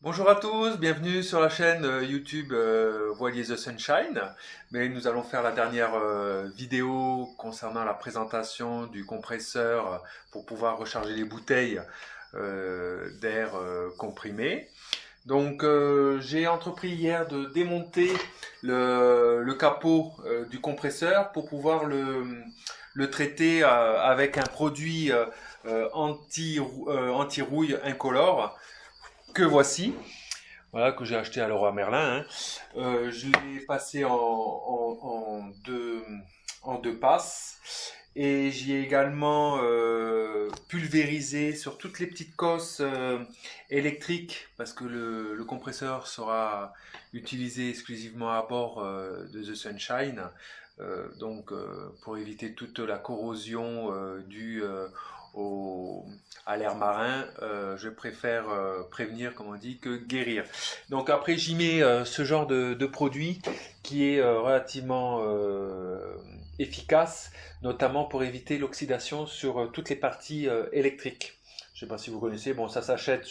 Bonjour à tous, bienvenue sur la chaîne YouTube Voilier The Sunshine. Mais nous allons faire la dernière vidéo concernant la présentation du compresseur pour pouvoir recharger les bouteilles d'air comprimé. Donc j'ai entrepris hier de démonter le capot du compresseur pour pouvoir le traiter avec un produit anti-rouille incolore que voici. Voilà, que j'ai acheté à Leroy Merlin. Hein. Je l'ai passé en deux passes. Et j'y ai également pulvérisé sur toutes les petites cosses électriques parce que le compresseur sera utilisé exclusivement à bord de The Sunshine. Pour éviter toute la corrosion due à l'air marin, je préfère prévenir, comme on dit, que guérir. Donc après, j'y mets ce genre de produit qui est relativement efficace, notamment pour éviter l'oxydation sur toutes les parties électriques. Je ne sais pas si vous connaissez. Bon, ça s'achète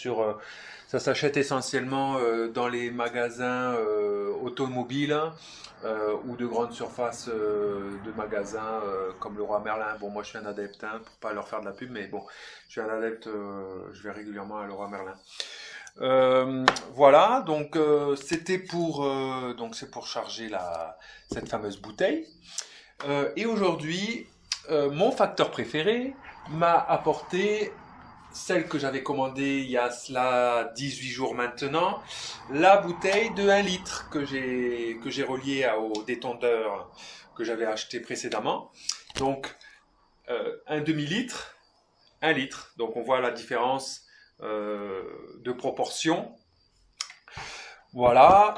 essentiellement dans les magasins automobiles ou de grandes surfaces de magasins comme Leroy Merlin. Bon, moi je suis un adepte, hein, pour pas leur faire de la pub, mais bon, je suis un adepte, je vais régulièrement à Leroy Merlin. Voilà, donc c'était donc c'est pour charger cette fameuse bouteille. Et aujourd'hui, mon facteur préféré m'a apporté celle que j'avais commandée il y a cela 18 jours maintenant, la bouteille de 1 litre que j'ai reliée au détendeur que j'avais acheté précédemment. Donc, un demi-litre, 1 litre. Donc, on voit la différence de proportion. Voilà.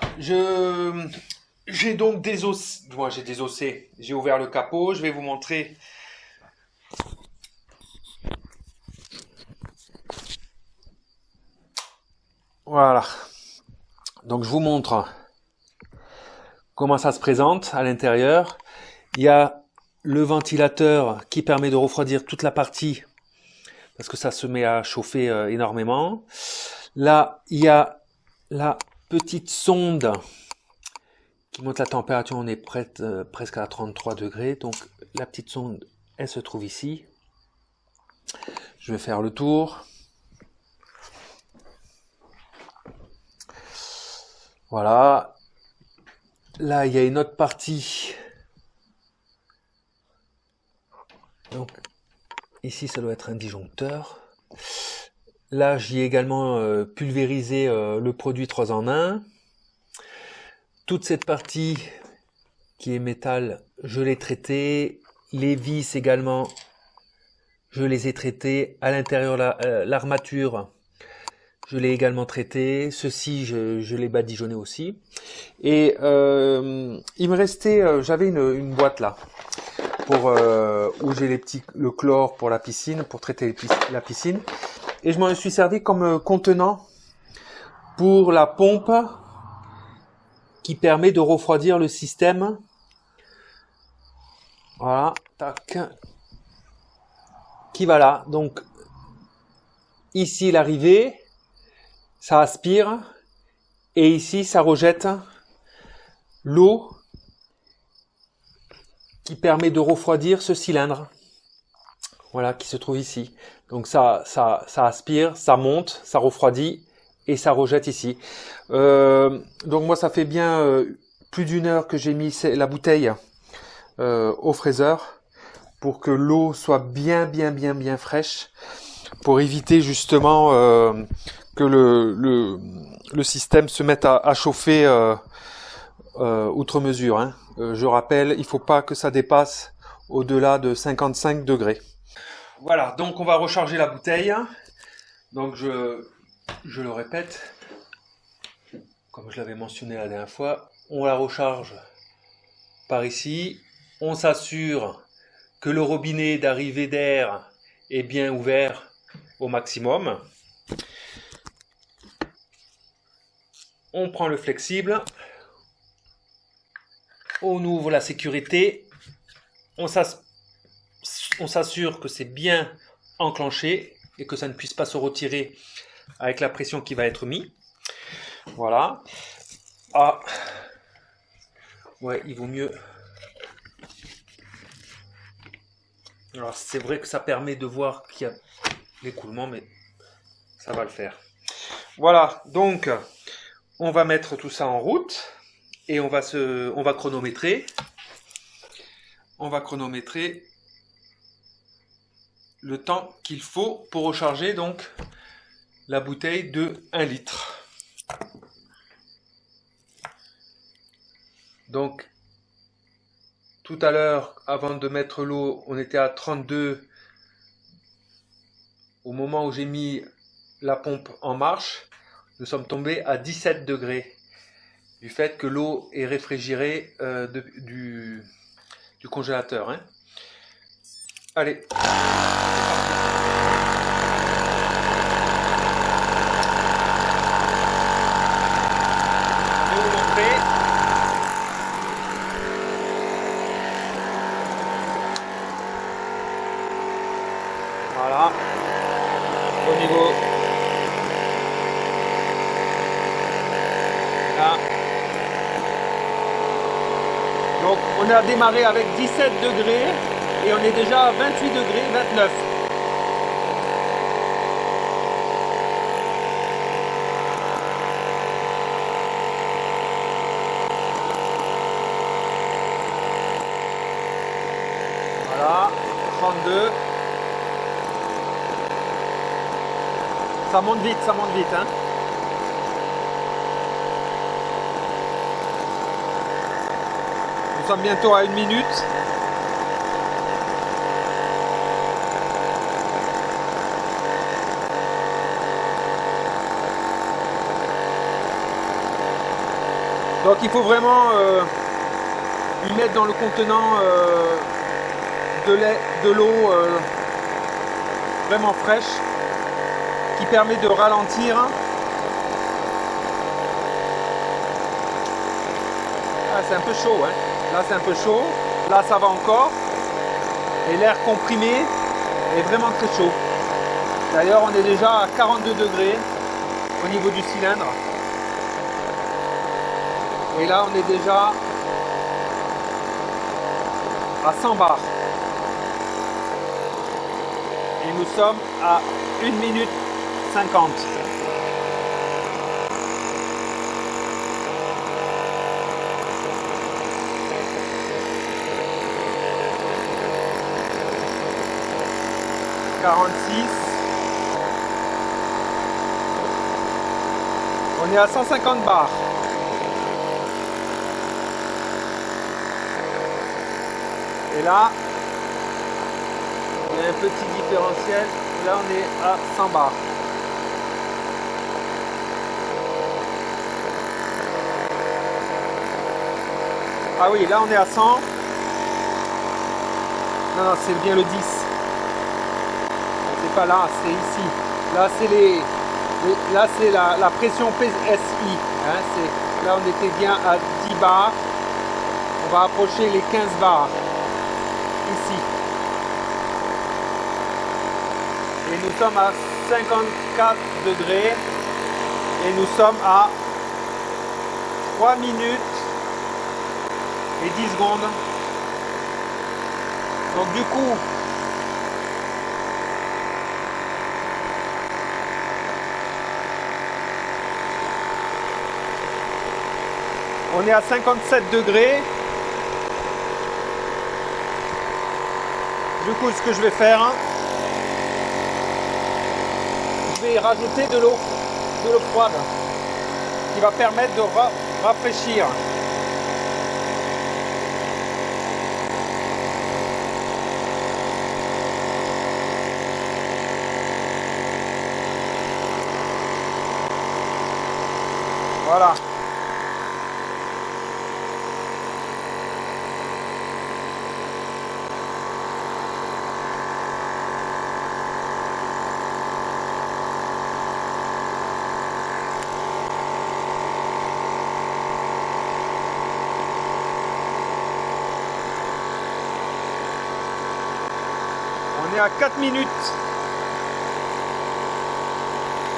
J'ai donc désossé. Moi, j'ai désossé. J'ai ouvert le capot. Je vais vous montrer. Voilà. Donc je vous montre comment ça se présente à l'intérieur. Il y a le ventilateur qui permet de refroidir toute la partie parce que ça se met à chauffer énormément. Là, il y a la petite sonde qui monte la température. On est presque à 33 degrés. Donc la petite sonde, elle se trouve ici. Je vais faire le tour. Voilà. Là, il y a une autre partie. Donc, ici, ça doit être un disjoncteur. Là, j'y ai également pulvérisé le produit 3 en 1. Toute cette partie qui est métal, je l'ai traitée. Les vis également, je les ai traitées. À l'intérieur, l'armature, je l'ai également traité. Ceci, je l'ai badigeonné aussi. Et il me restait, j'avais une boîte là, où j'ai le chlore pour la piscine, pour traiter la piscine. Et je m'en suis servi comme contenant pour la pompe qui permet de refroidir le système. Voilà, tac. Qui va là. Donc, ici l'arrivée, ça aspire. Et ici, ça rejette l'eau qui permet de refroidir ce cylindre. Voilà, qui se trouve ici. Donc ça aspire, ça monte, ça refroidit et ça rejette ici. Donc moi, ça fait bien plus d'1 heure que j'ai mis la bouteille au fraiseur pour que l'eau soit bien fraîche, pour éviter justement que le système se mette à chauffer outre mesure. Hein. Je rappelle, il ne faut pas que ça dépasse au-delà de 55 degrés. Voilà, donc on va recharger la bouteille. Donc je le répète, comme je l'avais mentionné la dernière fois, on la recharge par ici. On s'assure que le robinet d'arrivée d'air est bien ouvert au maximum. On prend le flexible. On ouvre la sécurité. On s'assure que c'est bien enclenché et que ça ne puisse pas se retirer avec la pression qui va être mise. Voilà. Ah. Ouais, il vaut mieux. Alors c'est vrai que ça permet de voir qu'il y a l'écoulement, mais ça va le faire. Voilà, donc on va mettre tout ça en route et on va chronométrer. On va chronométrer le temps qu'il faut pour recharger donc la bouteille de 1 litre. Donc tout à l'heure, avant de mettre l'eau, on était à 32. Au moment où j'ai mis la pompe en marche, nous sommes tombés à 17 degrés. Du fait que l'eau est réfrigérée du congélateur. Hein. Allez. Je vais vous montrer. Voilà. Au niveau. Là. Donc on a démarré avec 17 degrés et on est déjà à 28 degrés, 29. Voilà, 32. Ça monte vite, hein. Nous sommes bientôt à 1 minute. Donc il faut vraiment y mettre dans le contenant de l'eau vraiment fraîche qui permet de ralentir. Ah, c'est un peu chaud, hein. Là c'est un peu chaud, là ça va encore, et l'air comprimé est vraiment très chaud. D'ailleurs on est déjà à 42 degrés au niveau du cylindre, et là on est déjà à 100 bars, et nous sommes à 1 minute 50. On est à 150 bars. Et là, il y a un petit différentiel. Là, on est à 100 bars. Ah oui, là, on est à 100. Non, non, c'est bien le 10. C'est pas là, c'est ici. Là, c'est la pression PSI. Hein, là, on était bien à 10 bars. On va approcher les 15 bars. Ici. Et nous sommes à 54 degrés. Et nous sommes à 3 minutes et 10 secondes. Donc du coup, on est à 57 degrés. Du coup, ce que je vais faire, je vais rajouter de l'eau froide qui va permettre de rafraîchir. Voilà. On est à 4 minutes.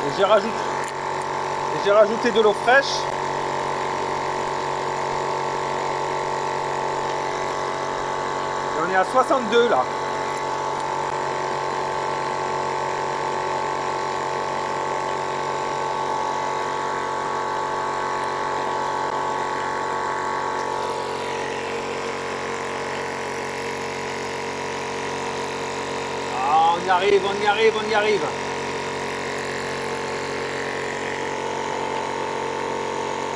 Et J'ai rajouté de l'eau fraîche. Et on est à 62 là. Ah, on y arrive, on y arrive, on y arrive.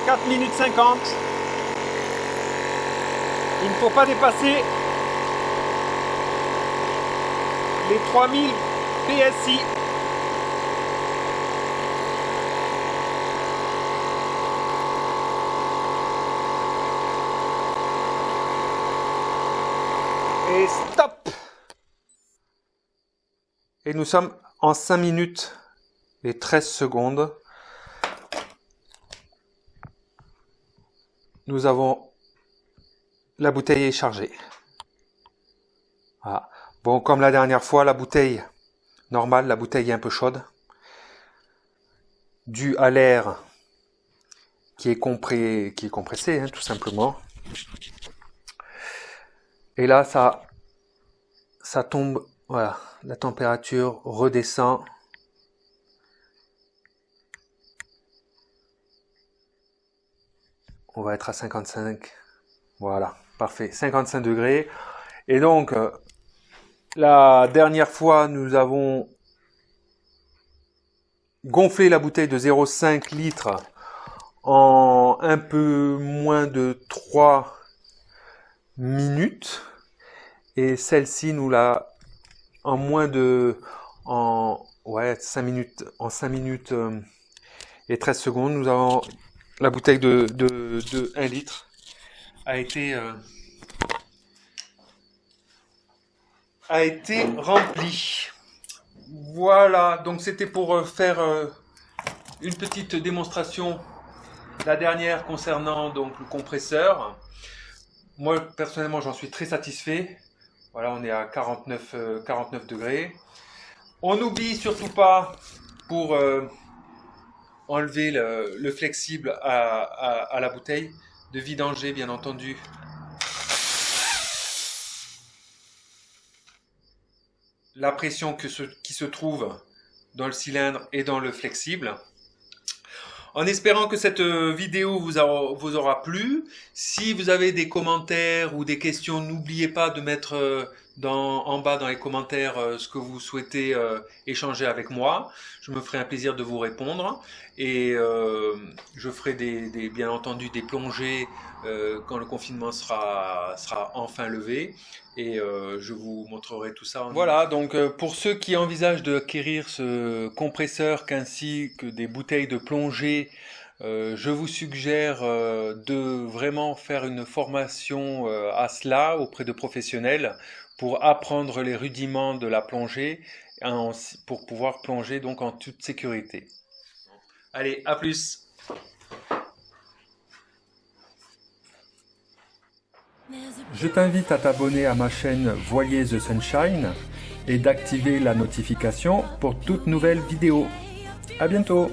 « 4 minutes 50. Il ne faut pas dépasser les 3000 PSI. Et stop. Et nous sommes en 5 minutes et 13 secondes. Nous avons la bouteille est chargée. Voilà. Bon, comme la dernière fois, la bouteille normale, la bouteille est un peu chaude, dû à l'air qui est compressé, hein, tout simplement. Et là, ça tombe. Voilà, la température redescend. On va être à 55. Voilà, parfait. 55 degrés. Et donc, la dernière fois, nous avons gonflé la bouteille de 0,5 litres en un peu moins de 3 minutes. Et celle-ci, nous l'a en moins de... ouais, 5 minutes, en 5 minutes et 13 secondes, nous avons la bouteille de 1 litre a été remplie. Voilà, donc c'était pour faire une petite démonstration, la dernière concernant donc le compresseur. Moi personnellement j'en suis très satisfait. Voilà, on est à 49 degrés. On n'oublie surtout pas, pour enlever le flexible à la bouteille, de vidanger bien entendu la pression qui se trouve dans le cylindre et dans le flexible. En espérant que cette vidéo vous aura plu. Si vous avez des commentaires ou des questions, n'oubliez pas de mettre en bas dans les commentaires ce que vous souhaitez échanger avec moi. Je me ferai un plaisir de vous répondre. Et je ferai bien entendu des plongées quand le confinement sera enfin levé. Et je vous montrerai tout ça. Voilà, donc pour ceux qui envisagent d'acquérir ce compresseur ainsi que des bouteilles de plongée, je vous suggère de vraiment faire une formation à cela auprès de professionnels pour apprendre les rudiments de la plongée pour pouvoir plonger donc en toute sécurité. Allez, à plus! Je t'invite à t'abonner à ma chaîne Voilier The Sunshine et d'activer la notification pour toute nouvelle vidéo. À bientôt!